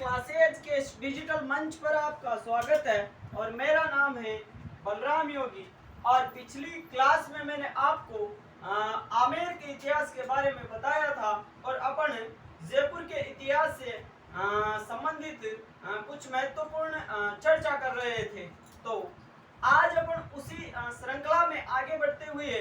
Classes के इस digital मंच पर आपका स्वागत है और मेरा नाम है बलराम योगी। और पिछली क्लास में मैंने आपको आमेर के इतिहास के बारे में बताया था और अपन जयपुर के इतिहास से संबंधित कुछ महत्वपूर्ण चर्चा कर रहे थे। तो आज अपन उसी श्रृंखला में आगे बढ़ते हुए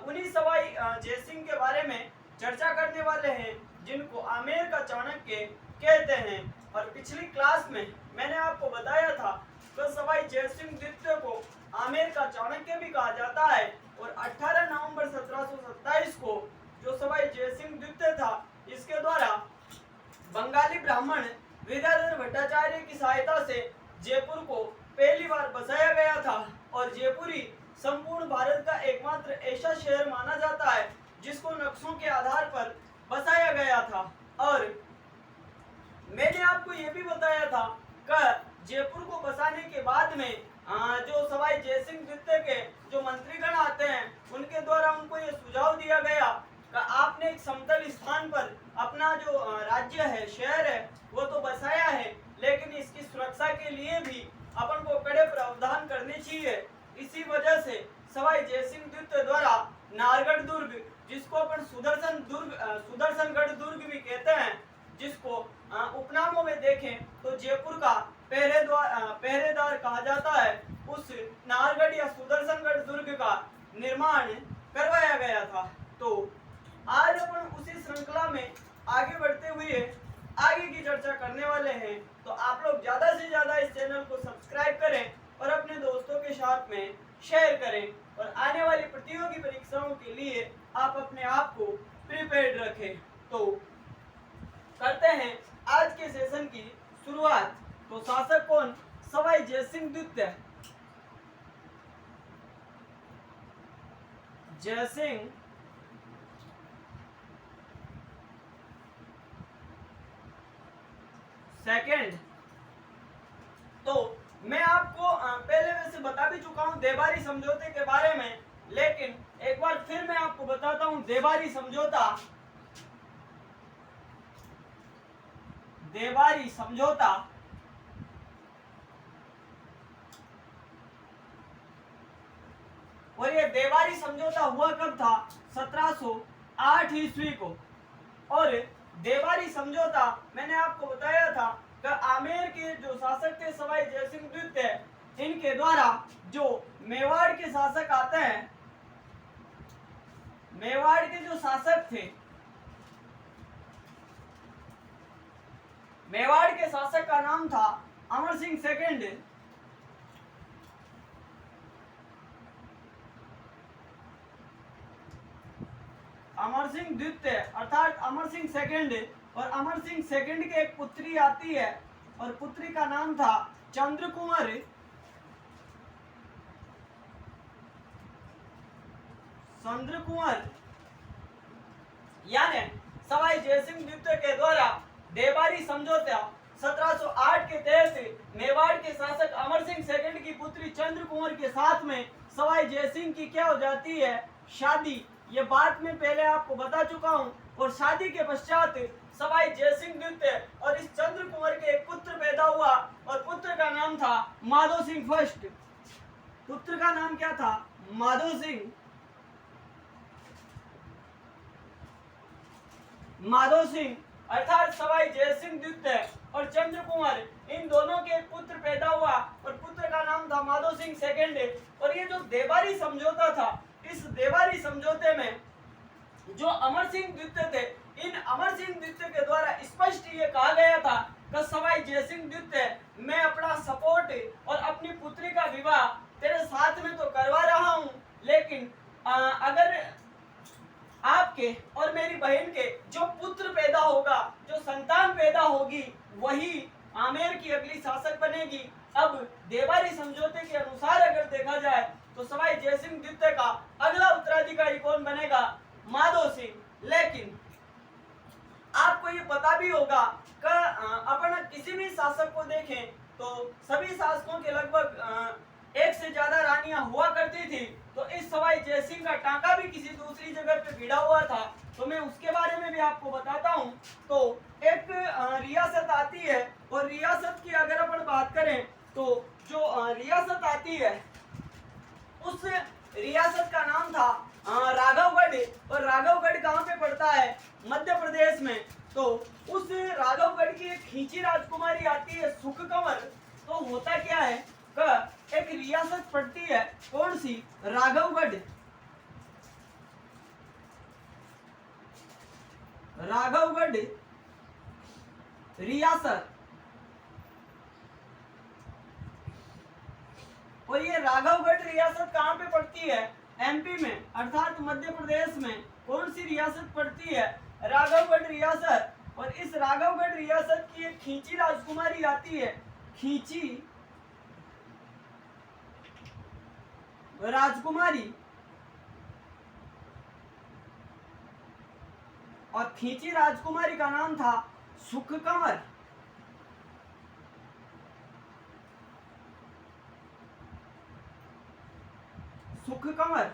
उन्हीं सवाई जयसिंह के बारे में चर्चा करने वाले हैं जिनको आमेर का चाणक्य कहते हैं। और पिछली क्लास में मैंने आपको बताया था कि सवाई जयसिंह द्वितीय को आमेर का चाणक्य भी कहा जाता है और 18 नवंबर 1727 को जो सवाई जयसिंह द्वितीय था इसके द्वारा बंगाली ब्राह्मण विद्याधर भट्टाचार्य की सहायता से जयपुर को पहली बार बसाया गया था। और जयपुरी संपूर्ण भारत का एकमात्र ऐसा शहर माना जाता है जिसको नक्शों के आधार पर बसाया गया था। और मैंने आपको ये भी बताया था कि जयपुर को बसाने के बाद में जो सवाई जयसिंह द्वितीय के जो मंत्रीगण आते हैं उनके द्वारा उनको ये सुझाव दिया गया कि आपने एक समतल स्थान पर अपना जो राज्य है, शहर है, वो तो बसाया है, लेकिन इसकी सुरक्षा के लिए भी अपन को कड़े प्रावधान करने चाहिए। इसी वजह से सवाई जयसिंह द्वितीय द्वारा नारगढ़ दुर्ग, जिसको अपन सुदर्शनगढ़ दुर्ग भी कहते हैं, जिसको उपनामों में देखें तो जयपुर का पहरेदार कहा जाता है, उस नारगढ़ या सुदर्शनगढ़ दुर्ग का निर्माण करवाया गया था। तो आज अपन उसी श्रृंखला में आगे बढ़ते हुए आगे की चर्चा करने वाले हैं। तो आप लोग ज्यादा से ज्यादा इस चैनल को सब्सक्राइब करें और अपने दोस्तों के साथ में शेयर करें और आने वाली प्रतियोगी परीक्षाओं के लिए आप अपने आप को प्रिपेयर्ड रखें। तो करते हैं आज के सेशन की शुरुआत। तो शासक कौन? सवाई जयसिंह द्वितीय। जयसिंह सेकंड। तो मैं आपको पहले वैसे बता भी चुका हूं देवारी समझौते के बारे में, लेकिन एक बार फिर मैं आपको बताता हूं देवारी समझौता। देवारी समझौता और ये देवारी समझौता हुआ कब था? 1708 ईस्वी को। और देवारी समझौता मैंने आपको बताया था कि आमेर के जो शासक थे सवाई जयसिंह द्वितीय, इनके द्वारा जो मेवाड़ के शासक आते हैं, मेवाड़ के जो शासक थे, मेवाड़ के शासक का नाम था अमर सिंह सेकंड। अमर सिंह द्वितीय अर्थात अमर सिंह सेकंड। और अमर सिंह सेकंड की एक पुत्री आती है और पुत्री का नाम था चंद्रकुंवर। चंद्रकुंवर यानी सवाई जयसिंह द्वितीय के द्वारा देवारी समझौता 1708 के तहत मेवाड़ के शासक अमर सिंह सेकंड की पुत्री चंद्रकुंवर के साथ में सवाई जयसिंह की क्या हो जाती है? शादी। ये बात मैं पहले आपको बता चुका हूं। और शादी के पश्चात सवाई जयसिंह द्वितीय और इस चंद्रकुंवर के एक पुत्र पैदा हुआ और पुत्र का नाम था माधो सिंह फर्स्ट। पुत्र का नाम क्या था? माधो सिंह। माधो सिंह अर्थात सवाई जयसिंह द्वितीय और चंद्रकुंवर, इन दोनों के एक पुत्र पैदा हुआ और पुत्र का नाम था माधो सिंह सेकंड। और ये जो देवारी समझौता था, इस देवारी समझौते में जो अमर सिंह द्वितीय थे, इन अमर सिंह द्वितीय के द्वारा स्पष्ट ये कहा गया था कि सवाई जयसिंह द्वितीय, मैं अपना सपोर्ट और अपनी पुत्री का विवाह तेरे साथ में तो करवा रहा हूं, लेकिन अगर आपके और मेरी बहन के जो पुत्र पैदा होगा, जो संतान पैदा होगी, वही आमेर की अगली शासक बनेगी। अब देवारी समझौते के अनुसार अगर देखा जाए तो सवाई जयसिंह द्वितीय का अगला उत्तराधिकारी कौन बनेगा? माधो सिंह। लेकिन आपको ये पता भी होगा कि अपन किसी भी शासक को देखें तो सभी शासकों के लगभग एक से ज्यादा रानियां हुआ करती थी। तो इस सवाई जयसिंह का टांका भी किसी दूसरी जगह पे भिड़ा हुआ था, तो मैं उसके बारे में भी आपको बताता हूँ। तो एक रियासत आती है और रियासत की अगर अपन बात करें तो जो रियासत आती है उस रियासत का नाम था राघवगढ़। और राघवगढ़ कहाँ पे पड़ता है? मध्य प्रदेश में। तो उस राघवगढ़ की एक खींची राजकुमारी आती है सुखकंवर। तो होता क्या है एक रियासत पड़ती है, कौन सी? राघवगढ़। राघवगढ़ रियासत। और ये राघवगढ़ रियासत कहाँ पे पड़ती है? एमपी में, अर्थात मध्य प्रदेश में। कौन सी रियासत पड़ती है? राघवगढ़ रियासत। और इस राघवगढ़ रियासत की एक खींची राजकुमारी आती है, खींची राजकुमारी। और खींची राजकुमारी का नाम था सुखकंवर। सुखकंवर।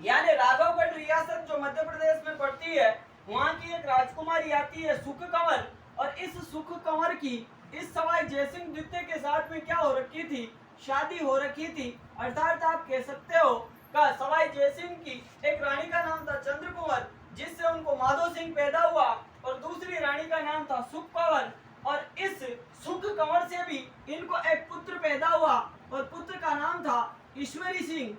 यानी राघवगढ़ रियासत जो मध्य प्रदेश में पड़ती है, वहां की एक राजकुमारी आती है सुखकंवर। और इस सुखकंवर की इस सवाई जयसिंह द्वितीय के साथ में क्या हो रखी थी? शादी हो रखी थी। अर्थात आप कह सकते हो का सवाई जयसिंह की एक रानी का नाम था चंद्रकुंवर, जिससे उनको माधो सिंह पैदा हुआ। और दूसरी रानी का नाम था सुखकंवर। और इस सुखकंवर से भी इनको एक पुत्र पैदा हुआ और पुत्र का नाम था ईश्वरी सिंह।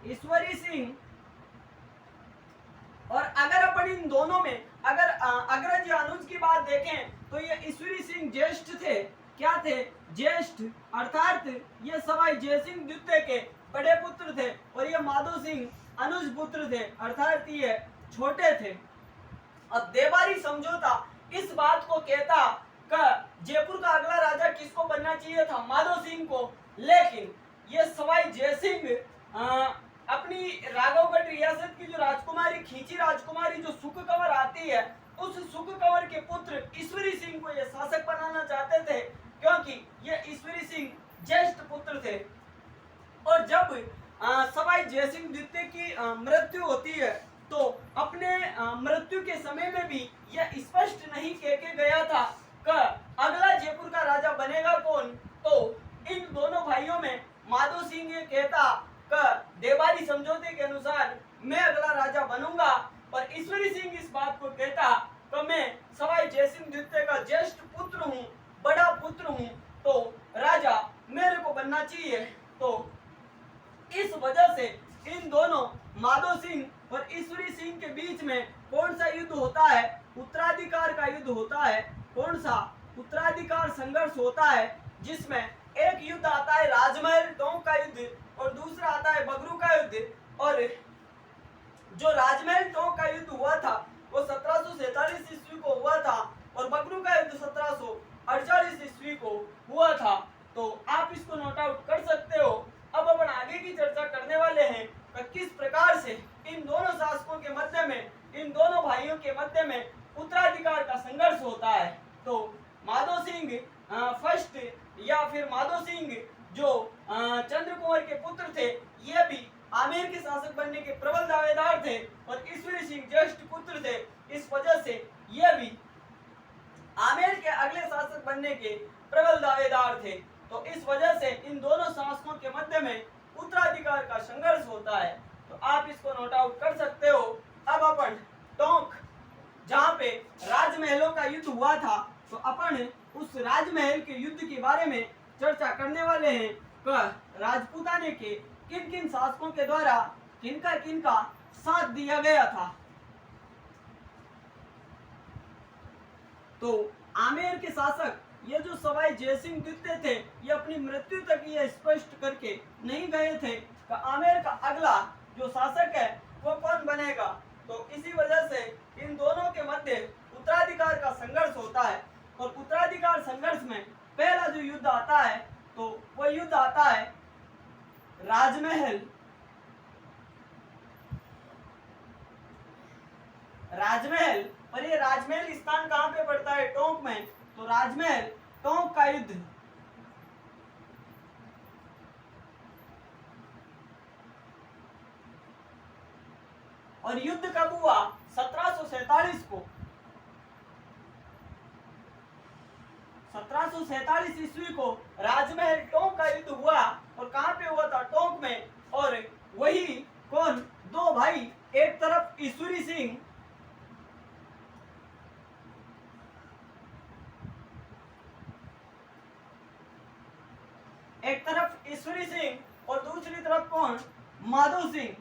ईश्वरी सिंह। और अगर अपन इन दोनों में अगर अग्रज या अनुज की बात देखें तो ये ईश्वरी सिंह ज्येष्ठ थे। क्या थे? ज्येष्ठ। अर्थात ये सवाई जयसिंह द्वितीय के बड़े पुत्र थे और ये माधो सिंह अनुज पुत्र थे, अर्थात ये छोटे थे। अब देवारी समझौता इस बात को कहता कि जयपुर का अगला राजा किसको बनना चाहिए था? माधो सिंह को। लेकिन ये सवाई जयसिंह अपनी राघवगढ़ रियासत की जो राजकुमारी खींची राजकुमारी जो सुखकंवर आती है, उस सुखकंवर के पुत्र ईश्वरी सिंह को ये शासक बनाना चाहते थे, क्योंकि ये ईश्वरी सिंह ज्येष्ठ पुत्र थे। और जब सवाई जयसिंह द्वितीय की मृत्यु होती है तो अपने मृत्यु के समय में भी यह स्पष्ट नहीं कह के गया था कि अगला जयपुर का राजा बनेगा कौन। तो इन दोनों भाइयों में माधो सिंह ये कहता कि देवारी समझौते के अनुसार मैं अगला राजा बनूंगा, और ईश्वरी सिंह इस बात को कहता कि मैं सवाई जयसिंह द्वितीय का ज्येष्ठ पुत्र हूँ, बड़ा पुत्र हूँ, तो राजा मेरे को बनना चाहिए। तो इस वजह से इन दोनों माधो सिंह और ईश्वरी सिंह के बीच में कौन सा युद्ध होता है? उत्तराधिकार का युद्ध होता है। कौन सा? उत्तराधिकार संघर्ष होता है, जिसमें एक युद्ध आता है राजमहल टोंक का युद्ध और दूसरा आता है बगरू का युद्ध। और जो राजमहल टोंक का युद्ध हुआ था वो 1747 ईस्वी को हुआ था और बगरू का युद्ध 1748 ईस्वी को हुआ था। तो आप इसको नोट आउट कर सकते हो। अब अपन आगे की चर्चा करने वाले हैं कि किस प्रकार से इन दोनों शासकों के मध्य में, इन दोनों भाइयों के मध्य में उत्तराधिकार का संघर्ष होता है। तो माधो सिंह फर्स्ट या फिर माधो सिंह जो चंद्रकुंवर के पुत्र थे, ये भी आमेर के शासक बनने के प्रबल दावेदार थे और ईश्वरी सिंह ज्येष्ठ पुत्र थे। इस वजह से ये भी आमेर के अगले शासक बनने के प्रबल दावेदार थे। तो इस वजह से इन दोनों शासकों के मध्य में उत्तराधिकार का संघर्ष होता है। तो आप इसको नोट आउट कर सकते हो। अब अपन टोंक जहाँ पे राजमहलों का युद्ध हुआ था, तो अपन उस राजमहल के युद्ध के बारे में चर्चा करने वाले हैं कि राजपूताने के किन किन शासकों के द्वारा किनका साथ दिया गया था। तो आमेर के शासक ये जो सवाई जयसिंह द्वितीय थे, ये अपनी मृत्यु तक ये स्पष्ट करके नहीं गए थे कि आमेर का अगला जो शासक है वो कौन बनेगा। तो इसी वजह से इन दोनों के मध्य उत्तराधिकार का संघर्ष होता है। और उत्तराधिकार संघर्ष में पहला जो युद्ध आता है तो वो युद्ध आता है राजमहल। राजमहल। और ये राजमहल स्थान कहाँ पे पड़ता है? टोंक में। तो राजमहल टोंक का युद्ध। और युद्ध कब हुआ? 1747 को। 1747 ईस्वी को राजमहल टोंक का युद्ध हुआ। और कहां पे हुआ था? टोंक में। और वही कौन? दो भाई, एक तरफ ईश्वरी सिंह और दूसरी तरफ कौन? माधो सिंह।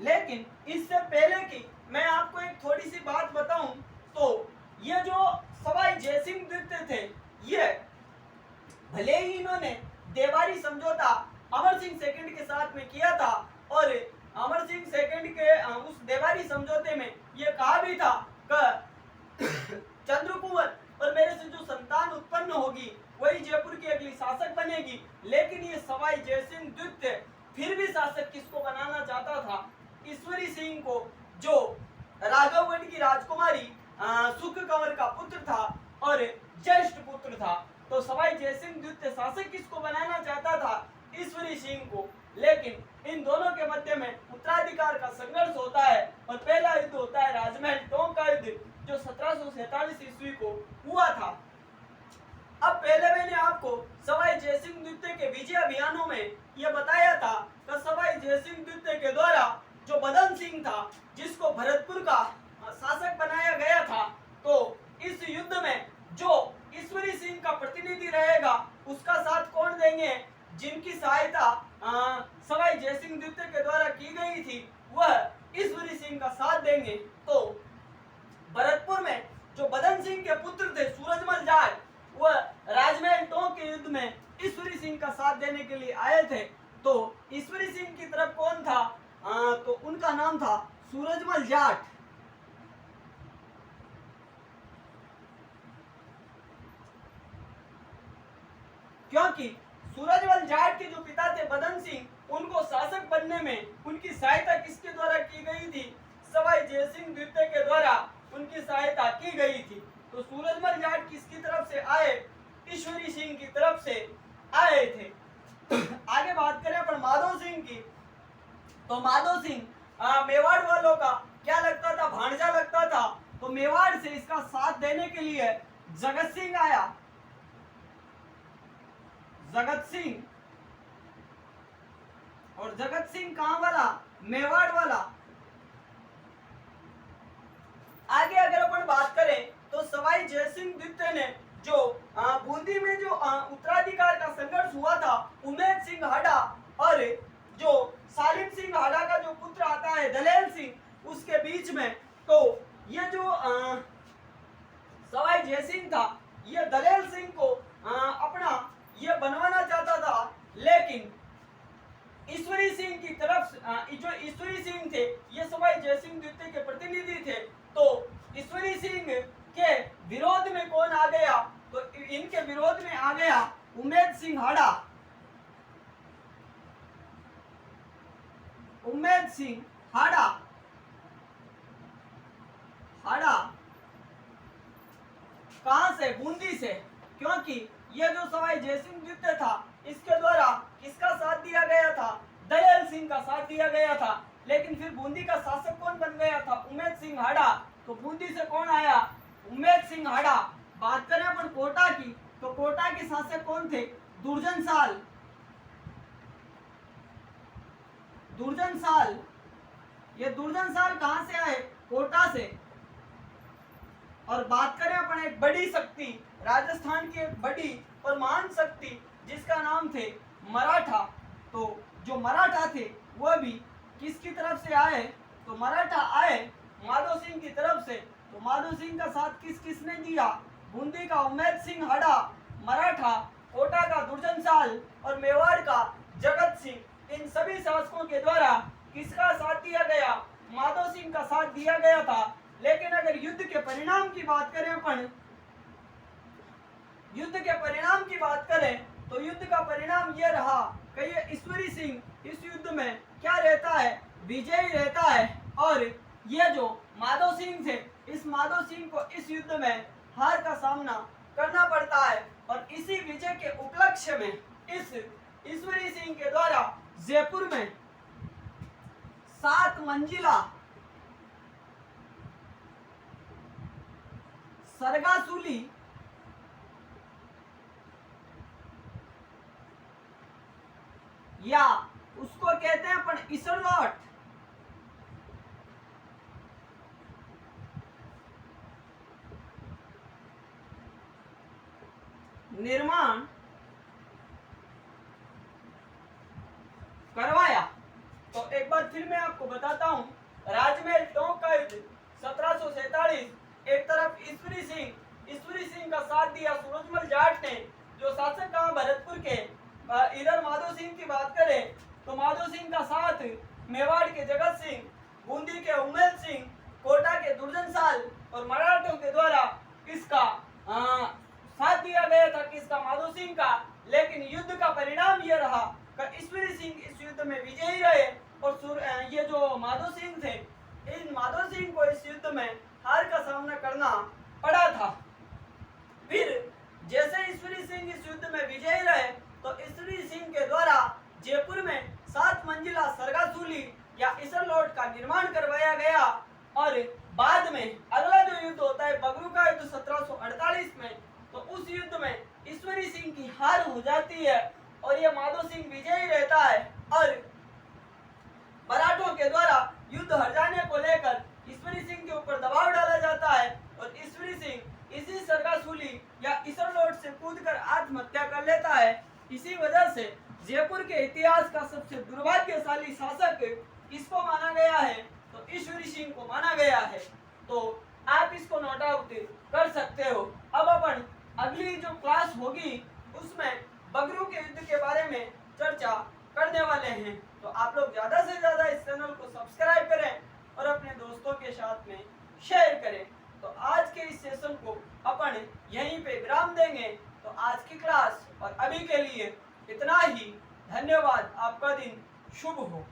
लेकिन इससे पहले कि मैं आपको एक थोड़ी सी बात बताऊं, तो ये जो सवाई जयसिंह द्वितीय थे, ये भले ही इन्होंने देवारी समझौता अमर सिंह सेकंड के साथ में किया था, और अमर सिंह सेकंड के उस देवारी समझौते में ये कहा भी था कि चंद्रकुंवर और मेरे से जो संतान उत्पन्न होगी वही जयपुर की अगली शासक बनेगी। लेकिन ये सवाई जयसिंह द्वितीय फिर भी शासक किसको बनाना चाहता था? ईश्वरी सिंह को, जो राघवगढ़ की राजकुमारी सुख कंवर का पुत्र था और ज्येष्ठ पुत्र था। तो सवाई जयसिंह द्वितीय शासक किसको बनाना चाहता था? ईश्वरी सिंह को। लेकिन इन दोनों के मध्य में उत्तराधिकार का संघर्ष होता है और पहला युद्ध होता है राजमहल टोंक का युद्ध, जो 1747 ईस्वी को हुआ था। अब पहले मैंने आपको सवाई जयसिंह द्वितीय के विजय अभियानों में यह बताया था कि सवाई जयसिंह द्वितीय के द्वारा जो बदन सिंह था, जिसको भरतपुर का शासक बनाया गया था, तो इस युद्ध में जो ईश्वरी सिंह का प्रतिनिधि रहेगा उसका साथ कौन देंगे? जिनकी सहायता सवाई जयसिंह द्वितीय के द्वारा की गई थी, वह ईश्वरी सिंह का साथ देंगे। तो भरतपुर में जो बदन सिंह के पुत्र थे सूरजमल जाट, वह राजमहल टोंक के युद्ध में ईश्वरी सिंह का साथ देने के लिए आए थे। तो ईश्वरी सिंह की तरफ कौन था? तो उनका नाम था सूरजमल जाट। क्योंकि सूरजमल जाट के जो पिता थे बदन सिंह, उनको शासक बनने में उनकी सहायता किसके द्वारा की गई थी? सवाई जयसिंह द्वितीय के द्वारा उनकी सहायता की गई थी। तो सूरजमल जाट किसकी तरफ से आए? ईश्वरी सिंह की तरफ से आए थे। आगे बात करें अपन माधो सिंह की, तो माधो सिंह मेवाड़ वालों का क्या लगता था? भांजा लगता था। तो मेवाड़ से इसका साथ देने के लिए जगत सिंह आया। जगत सिंह, और जगत सिंह कहां वाला? मेवाड़ वाला। आगे अगर अपन बात करें तो सवाई जयसिंह द्वितीय ने जो बूंदी में जो उत्तराधिकार का संघर्ष हुआ था उमेद सिंह हाड़ा और जो सालिम सिंह हाड़ा का जो पुत्र आता है दलेल सिंह, उसके बीच में, तो ये जो सवाई जयसिंह था, ये दलेल सिंह को अपना ये बनवाना चाहता था। लेकिन ईश्वरी सिंह की तरफ जो ईश्वरी सिंह थे, ये सवाई जयसिंह द्वितीय के प्रतिनिधि थे। तो ईश्वरी सिंह के विरोध में कौन आ गया? तो इनके विरोध में आ गया उमेद सिंह हाड़ा। उमेद सिंह हाड़ा कहां से? बूंदी से। क्योंकि यह जो सवाई जयसिंह द्वितीय था, इसके द्वारा किसका साथ दिया गया था? दयाल सिंह का साथ दिया गया था। लेकिन फिर बूंदी का शासक कौन बन गया था? उमेद सिंह हाड़ा। तो बूंदी से कौन आया? उमेद सिंह हाड़ा। बात करें अपन कोटा की, तो कोटा के शासक कौन थे? दुर्जन साल। ये दुर्जन साल कहां से आए? कोटा से। और बात करें अपन एक बड़ी शक्ति, राजस्थान की एक बड़ी और महान शक्ति, जिसका नाम थे मराठा। तो जो मराठा थे वह भी किसकी तरफ से आए? तो मराठा आए माधो सिंह की तरफ से। तो माधो सिंह का साथ किसने दिया? बूंदी का उमेद सिंह हाड़ा, मराठा, कोटा का दुर्जन साल और मेवाड़ का जगत सिंह। इन सभी शासकों के द्वारा किसका साथ दिया गया? माधो सिंह का साथ दिया गया था। लेकिन अगर युद्ध के परिणाम की बात करें अपन, तो युद्ध का परिणाम यह रहा कि ये ईश्वरी सिंह इस युद्ध में क्या रहता है? विजयी रहता है। और ये जो माधो सिंह थे, इस माधो सिंह को इस युद्ध में हार का सामना करना पड़ता है। और इसी विजय के उपलक्ष्य में इस ईश्वरी सिंह के द्वारा जयपुर में 7 मंजिला सरगासूली या उसको कहते हैं अपन इसरलॉट निर्माण करवाया। तो एक बार फिर मैं आपको बताता हूं, राजमहल टोंक का युद्ध 1747, एक तरफ ईश्वरी सिंह का साथ दिया सूरजमल जाट ने, जो शासक कहा भरतपुर के। इधर माधो सिंह की बात करें तो माधो सिंह का साथ मेवाड़ के जगत सिंह, बूंदी के उमेद सिंह, कोटा के दुर्जनसाल और मराठों के द्वारा इसका साथ दिया गया था किसका, माधो सिंह का। लेकिन युद्ध का परिणाम यह रहा कि ईश्वरी सिंह इस युद्ध में विजयी रहे और ये जो माधो सिंह थे, इन माधो सिंह को इस युद्ध में हार का सामना करना पड़ा था। फिर जैसे ईश्वरी सिंह इस युद्ध में विजयी रहे तो ईश्वरी सिंह के द्वारा जयपुर में 7 मंजिला सरगासूली या इसरलॉट का निर्माण करवाया गया। और बाद में अगला जो युद्ध होता है बगरू का युद्ध 1748 में, तो उस युद्ध में ईश्वरी सिंह की हार हो जाती है और ये माधो सिंह विजयी रहता है। और मराठों के द्वारा युद्ध हर जाने को लेकर ईश्वरी सिंह के ऊपर दबाव डाला जाता है और ईश्वरी सिंह इसी सरगासूली या इसरलॉट से कूदकर आत्महत्या कर लेता है। इसी वजह से जयपुर के इतिहास का सबसे दुर्भाग्यशाली शासक किसको माना गया है, तो ईश्वरी सिंह को माना गया है। तो आप इसको नोट आउट कर सकते हो। अब अपन अगली जो क्लास होगी उसमें बगरू के युद्ध के बारे में चर्चा करने वाले हैं। तो आप लोग ज्यादा से ज्यादा इस चैनल को सब्सक्राइब करें और अपने दोस्तों के साथ में शेयर करें। तो आज के इस सेशन को अपन यहीं पे विराम देंगे। तो आज की क्लास और अभी के लिए इतना ही। धन्यवाद। आपका दिन शुभ हो।